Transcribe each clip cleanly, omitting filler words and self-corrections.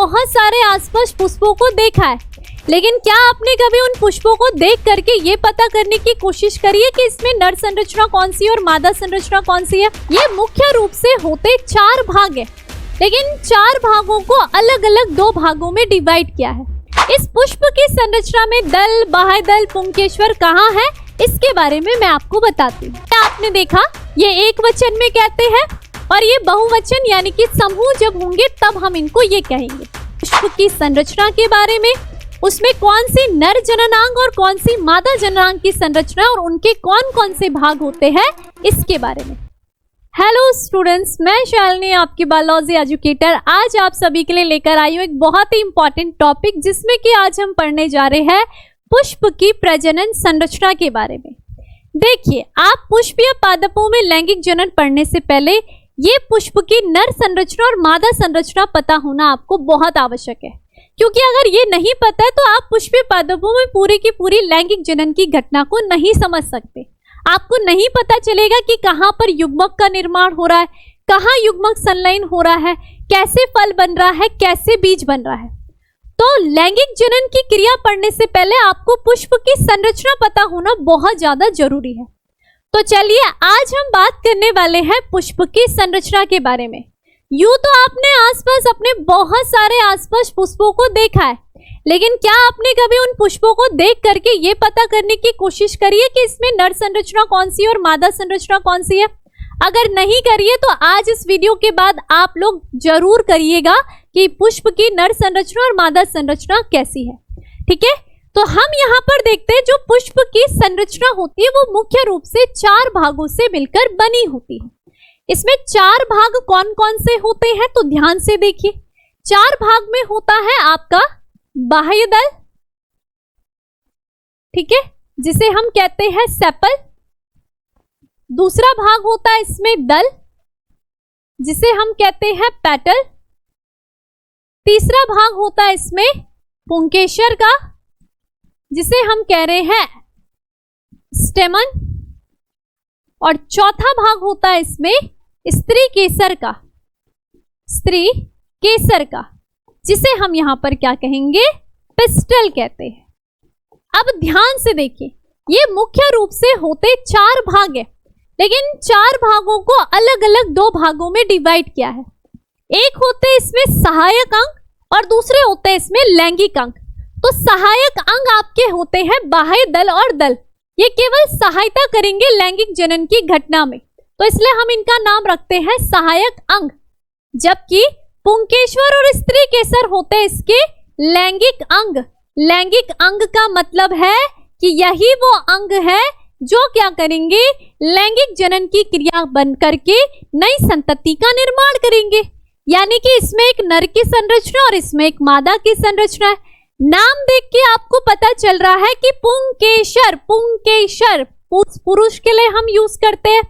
बहुत सारे आसपास पुष्पों को देखा है, लेकिन क्या आपने कभी उन पुष्पों को देख करके ये पता करने की कोशिश करी है कि इसमें नर संरचना कौन सी है और मादा संरचना कौन सी है? ये मुख्य रूप से होते 4 भाग है, लेकिन 4 भागों को अलग अलग 2 भागों में डिवाइड किया है। इस पुष्प की संरचना में दल, बाह्यदल, पुंकेश्वर कहाँ है, इसके बारे में मैं आपको बताती हूँ। आपने देखा ये एक वचन में कहते हैं और ये बहुवचन यानी कि समूह जब होंगे तब हम इनको ये कहेंगे। पुष्प की संरचना के बारे में, उसमें कौन सी नर जननांग और कौन सी मादा जननांग की संरचना और उनके कौन कौन से भाग होते हैं, इसके बारे में। हेलो स्टूडेंट्स, मैं शालिनी आपकी बायोलॉजी एजुकेटर आज आप सभी के लिए लेकर आई हूँ एक बहुत ही इंपॉर्टेंट टॉपिक, जिसमें कि आज हम पढ़ने जा रहे हैं पुष्प की प्रजनन संरचना के बारे में। देखिए, आप पुष्प या पादपों में लैंगिक जनन पढ़ने से पहले ये पुष्प की नर संरचना और मादा संरचना पता होना आपको बहुत आवश्यक है, क्योंकि अगर ये नहीं पता है तो आप पुष्प या पादपों में पूरी की पूरी लैंगिक जनन की घटना को नहीं समझ सकते। आपको नहीं पता चलेगा कि कहाँ पर युग्मक का निर्माण हो रहा है, कहाँ युग्मक संलयन हो रहा है, कैसे फल बन रहा है, कैसे बीज बन रहा है। तो लैंगिक जनन की क्रिया पढ़ने से पहले आपको पुष्प की संरचना पता होना बहुत ज्यादा जरूरी है। तो चलिए आज हम बात करने वाले हैं पुष्प की संरचना के बारे में। यूं तो आपने आसपास अपने बहुत सारे आसपास पुष्पों को देखा है, लेकिन क्या आपने कभी उन पुष्पों को देख करके ये पता करने की कोशिश करी है कि इसमें नर संरचना कौन सी है और मादा संरचना कौन सी है? अगर नहीं करिए तो आज इस वीडियो के बाद आप लोग जरूर करिएगा कि पुष्प की नर संरचना और मादा संरचना कैसी है। ठीक है, तो हम यहाँ पर देखते हैं जो पुष्प की संरचना होती है वो मुख्य रूप से 4 भागों से मिलकर बनी होती है। इसमें 4 भाग कौन कौन से होते हैं तो ध्यान से देखिए। 4 भाग में होता है आपका बाह्यदल, ठीक है, जिसे हम कहते हैं सेपल। दूसरा भाग होता है इसमें दल, जिसे हम कहते हैं पेटल। तीसरा भाग होता है इसमें पुंकेसर का, जिसे हम कह रहे हैं स्टेमन। और चौथा भाग होता है इसमें स्त्री केसर का, स्त्री केसर का, जिसे हम यहां पर क्या कहेंगे, पिस्टल कहते हैं। अब ध्यान से देखिए, ये मुख्य रूप से होते 4 भाग है, लेकिन 4 भागों को अलग अलग 2 भागों में डिवाइड किया है। एक होते इसमें सहायक अंग और दूसरे होते इसमें लैंगिक अंग। तो सहायक अंग आपके होते हैं बाह्य दल और दल, ये केवल सहायता करेंगे लैंगिक जनन की घटना में, तो इसलिए हम इनका नाम रखते हैं सहायक अंग। जबकि पुंकेसर और स्त्री केसर होते इसके लैंगिक अंग। लैंगिक अंग का मतलब है कि यही वो अंग है जो क्या करेंगे, लैंगिक जनन की क्रिया बन करके नई संतति का निर्माण करेंगे। यानी कि इसमें एक नर की संरचना और इसमें एक मादा की संरचना है। नाम देख के आपको पता चल रहा है कि पुंकेसर, पुंकेसर पुरुष के लिए हम यूज करते हैं,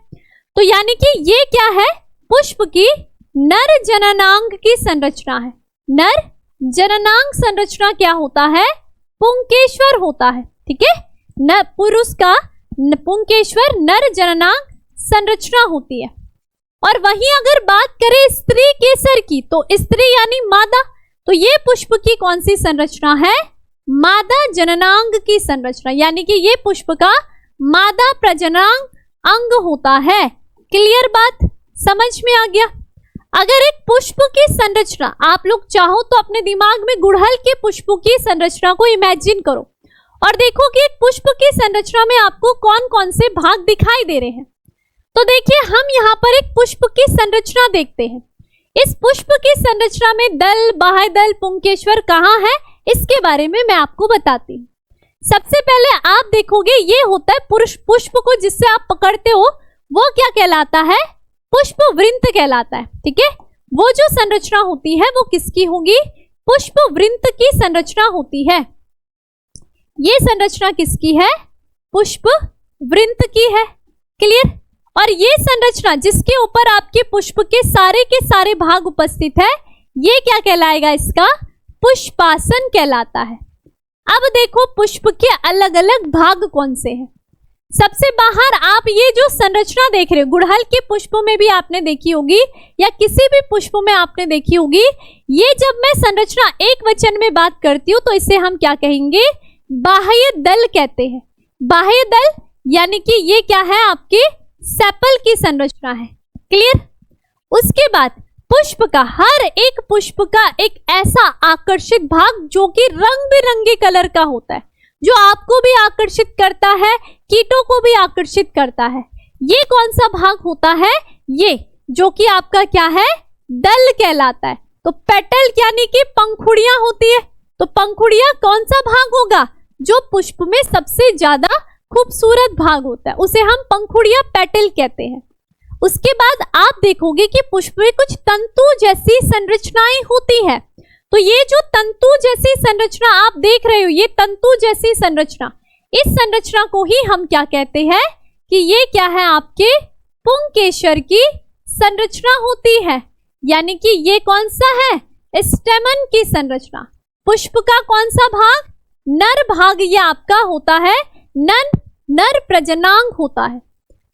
तो यानी कि ये क्या है, पुष्प की नर जननांग की संरचना है। नर जननांग संरचना क्या होता है, पुंकेसर होता है। ठीक है, न पुरुष का पुंकेसर नर जननांग संरचना होती है। और वहीं अगर बात करें स्त्री केसर की, तो स्त्री यानी मादा, तो ये पुष्प की कौन सी संरचना है, मादा जननांग की संरचना, यानी कि ये पुष्प का मादा प्रजननांग अंग होता है। क्लियर बात, समझ में आ गया? अगर एक पुष्प की संरचना आप लोग चाहो तो अपने दिमाग में गुड़हल के पुष्पों की संरचना को इमेजिन करो और देखो कि एक पुष्प की संरचना में आपको कौन कौन से भाग दिखाई दे रहे हैं। तो देखिए, हम यहाँ पर एक पुष्प की संरचना देखते हैं। इस पुष्प की संरचना में दल, बाह्यदल, पुंकेसर कहाँ है, इसके बारे में मैं आपको बताती हूँ। सबसे पहले आप देखोगे ये होता है पुष्प को जिससे आप पकड़ते हो वो क्या कहलाता है, पुष्प वृंत कहलाता है। ठीक है, वो जो संरचना होती है वो किसकी होगी, पुष्प वृंत की संरचना होती है। ये संरचना किसकी है, पुष्प वृंत की है। क्लियर? और ये संरचना जिसके ऊपर आपके पुष्प के सारे भाग उपस्थित है, ये क्या कहलाएगा, इसका पुष्पासन कहलाता है। अब देखो पुष्प के अलग अलग भाग कौन से हैं। सबसे बाहर आप ये जो संरचना देख रहे हो, गुड़हल के पुष्पों में भी आपने देखी होगी या किसी भी पुष्प में आपने देखी होगी, ये जब मैं संरचना एक वचन में बात करती हूँ तो इसे हम क्या कहेंगे, बाह्य दल कहते हैं। बाह्य दल यानी कि ये क्या है, आपकी सेपल की संरचना है। क्लियर। उसके बाद पुष्प का, हर एक पुष्प का एक ऐसा आकर्षित भाग जो कि रंग बिरंगे कलर का होता है, जो आपको भी आकर्षित करता है, कीटों को भी आकर्षित करता है। ये कौन सा भाग होता है, ये जो कि आपका क्या है, दल कहलाता है। तो पेटल यानी कि पंखुड़ियां होती है, तो पंखुड़ियां कौन सा भाग होगा, जो पुष्प में सबसे ज्यादा खूबसूरत भाग होता है, उसे हम पंखुड़ियां पेटल कहते हैं। उसके बाद आप देखोगे कि पुष्प में कुछ तंतु जैसी संरचनाएं होती है। तो ये जो तंतु जैसी संरचना आप देख रहे हो, ये तंतु जैसी संरचना, इस संरचना को ही हम क्या कहते हैं कि ये क्या है, आपके पुंकेसर की संरचना होती है। यानी कि ये कौन सा है, स्टेमन की संरचना। पुष्प का कौन सा भाग, नर भाग, ये आपका होता है नर प्रजनांग होता है।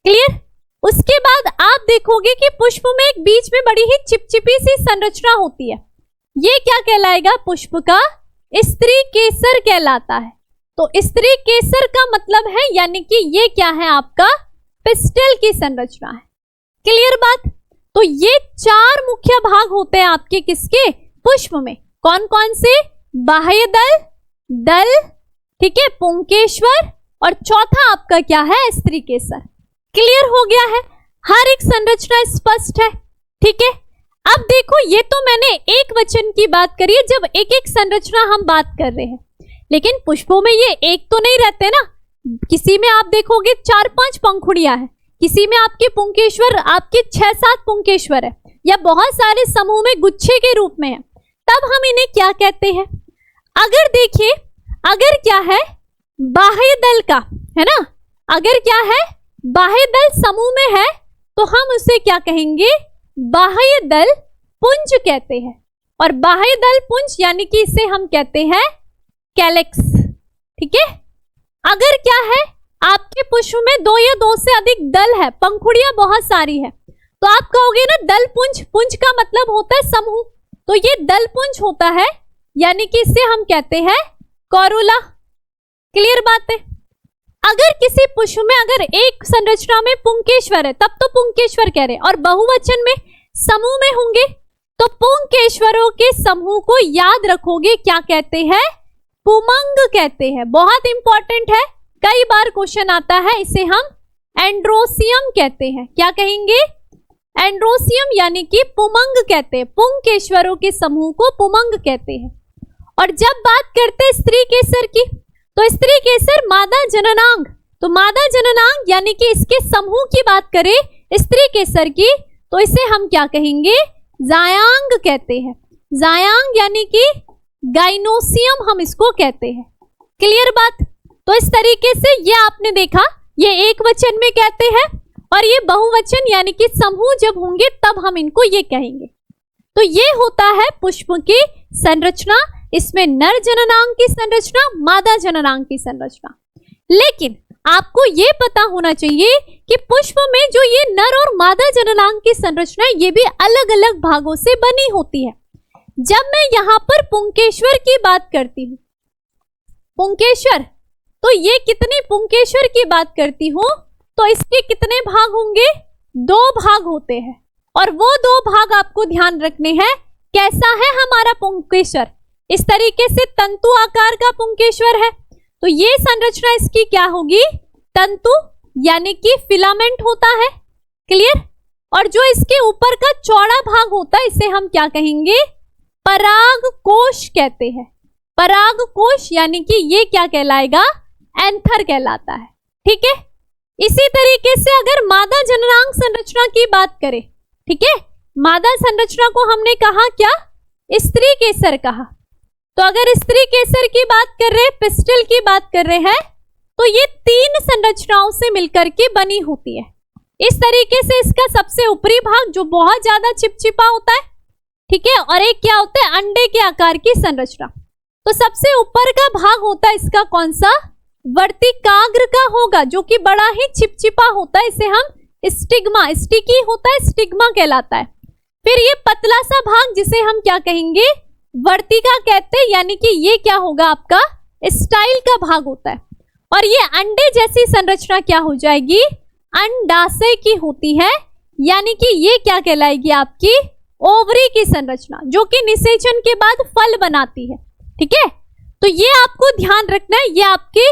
क्लियर। उसके बाद आप देखोगे कि पुष्प में एक बीच में बड़ी ही चिपचिपी सी संरचना होती है, ये क्या कहलाएगा, पुष्प का स्त्री केसर कहलाता है। तो स्त्री केसर का मतलब है यानी कि ये क्या है, आपका पिस्टल की संरचना है। क्लियर बात। तो ये चार मुख्य भाग होते हैं आपके किसके, पुष्प में। कौन कौन से, बाह्य दल, ठीक है, पुंकेश्वर, और चौथा आपका क्या है, स्त्री केसर। क्लियर हो गया है, हर एक संरचना स्पष्ट है। ठीक है। अब देखो, ये तो मैंने एक वचन की बात करी है, जब एक एक संरचना हम बात कर रहे हैं, लेकिन पुष्पों में ये एक तो नहीं रहते ना, किसी में आप देखोगे 4-5 पंखुड़ियां हैं, किसी में आपके पुंकेश्वर, आपके 6-7 पुंकेश्वर है, या बहुत सारे समूह में गुच्छे के रूप में है, तब हम इन्हें क्या कहते हैं। अगर देखिए, अगर क्या है, बाह्य दल का है ना, अगर क्या है, बाह्य दल समूह में है, तो हम उसे क्या कहेंगे, बाह्य दल पुंज कहते हैं। और बाह्य दल पुंज यानी कि इसे हम कहते हैं कैलेक्स। ठीक है। अगर क्या है, आपके पुष्प में 2 या 2 से अधिक दल है, पंखुड़ियां बहुत सारी है, तो आप कहोगे ना दल पुंज, पुंज का मतलब होता है समूह, तो ये दल पुंज होता है, यानी कि इसे हम कहते हैं कोरोला। क्लियर बात है। अगर किसी पुष्प में अगर एक संरचना में पुंकेश्वर है, तब तो पुंकेश्वर कह रहे हैं, और बहुवचन में समूह में होंगे, तो पुंकेश्वरों के समूह को याद रखोगे, क्या कहते हैं, पुमंग कहते हैं। बहुत इंपॉर्टेंट है, कई बार क्वेश्चन आता है, इसे हम एंड्रोसियम कहते हैं। क्या कहेंगे, एंड्रोसियम, यानी कि पुमंग कहते हैं, पुंकेश्वरों के समूह को पुमंग कहते हैं। और जब बात करते हैं स्त्री केसर की, तो स्त्री केसर मादा जननांग, तो मादा जननांग यानी कि इसके समूह की बात करें स्त्री केसर की, तो इसे हम क्या कहेंगे, जायांग कहते हैं। जायांग यानी कि गाइनोसियम हम इसको कहते हैं। क्लियर बात। तो इस तरीके से ये आपने देखा, ये एक वचन में कहते हैं, और ये बहुवचन यानी कि समूह जब होंगे तब हम इनको ये कहेंगे। तो ये होता है पुष्प की संरचना, इसमें नर जननांग की संरचना, मादा जननांग की संरचना। लेकिन आपको ये पता होना चाहिए कि पुष्प में जो ये नर और मादा जननांग की संरचना है, ये भी अलग अलग भागों से बनी होती है। जब मैं यहाँ पर पुंकेश्वर की बात करती हूँ, पुंकेश्वर, तो ये कितने पुंकेश्वर की बात करती हूँ, तो इसके कितने भाग होंगे, 2 भाग होते हैं, और वो 2 भाग आपको ध्यान रखने हैं। कैसा है हमारा पुंकेश्वर, इस तरीके से तंतु आकार का पुंकेश्वर है, तो ये संरचना इसकी क्या होगी, तंतु यानी कि फिलामेंट होता है। क्लियर। और जो इसके ऊपर का चौड़ा भाग होता है, इसे हम क्या कहेंगे, पराग कोश कहते हैं। पराग कोश यानी कि ये क्या कहलाएगा, एंथर कहलाता है। ठीक है। इसी तरीके से अगर मादा जननांग संरचना की बात करें, ठीक है, मादा संरचना को हमने कहा क्या, स्त्री केसर कहा। तो अगर स्त्री केसर की बात कर रहे हैं, पिस्टल की बात कर रहे हैं, तो ये 3 संरचनाओं से मिलकर के बनी होती है। इस तरीके से इसका सबसे ऊपरी भाग जो बहुत ज्यादा चिपचिपा होता है, ठीक है, और एक क्या होता है, अंडे के आकार की संरचना। तो सबसे ऊपर का भाग होता है इसका कौन सा, वर्तिकाग्र का होगा, जो कि बड़ा ही चिपचिपा होता है, इसे हम स्टिग्मा, स्टिकी होता है, स्टिग्मा कहलाता है। फिर ये पतला सा भाग जिसे हम क्या कहेंगे, वर्तिका कहते हैं, यानी कि ये क्या होगा आपका स्टाइल का भाग होता है। और ये अंडे जैसी संरचना क्या हो जाएगी, अंडाशय की होती है, यानी कि ये क्या कहलाएगी आपकी ओवरी की संरचना, जो कि निषेचन के बाद फल बनाती है। ठीक है, तो ये आपको ध्यान रखना है। ये आपके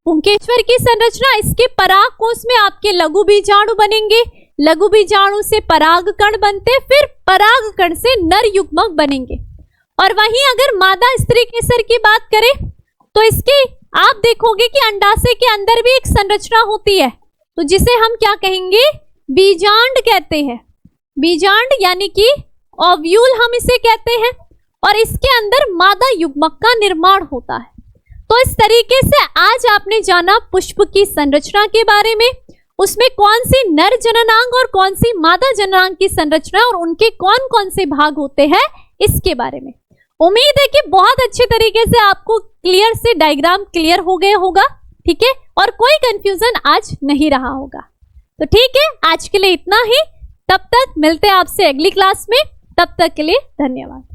पुंकेश्वर की संरचना, इसके पराग कोश में आपके लघु बीजाणु बनेंगे, लघु बीजाणु से पराग कण बनते, फिर पराग कण से नर युग्मक बनेंगे। और वहीं अगर मादा स्त्री केसर की बात करें तो इसकी आप देखोगे कि अंडाशय के अंदर भी एक संरचना होती है, तो जिसे हम क्या कहेंगे, बीजांड कहते हैं। बीजांड यानी कि ओव्यूल हम इसे कहते हैं, और इसके अंदर मादा युग्मक का निर्माण होता है। तो इस तरीके से आज आपने जाना पुष्प की संरचना के बारे में, उसमें कौन सी नर जननांग और कौन सी मादा जननांग की संरचना और उनके कौन कौन से भाग होते हैं इसके बारे में। उम्मीद है कि बहुत अच्छे तरीके से आपको क्लियर से डायग्राम क्लियर हो गया होगा। ठीक है, और कोई कंफ्यूजन आज नहीं रहा होगा। तो ठीक है, आज के लिए इतना ही। तब तक मिलते हैं आपसे अगली क्लास में। तब तक के लिए धन्यवाद।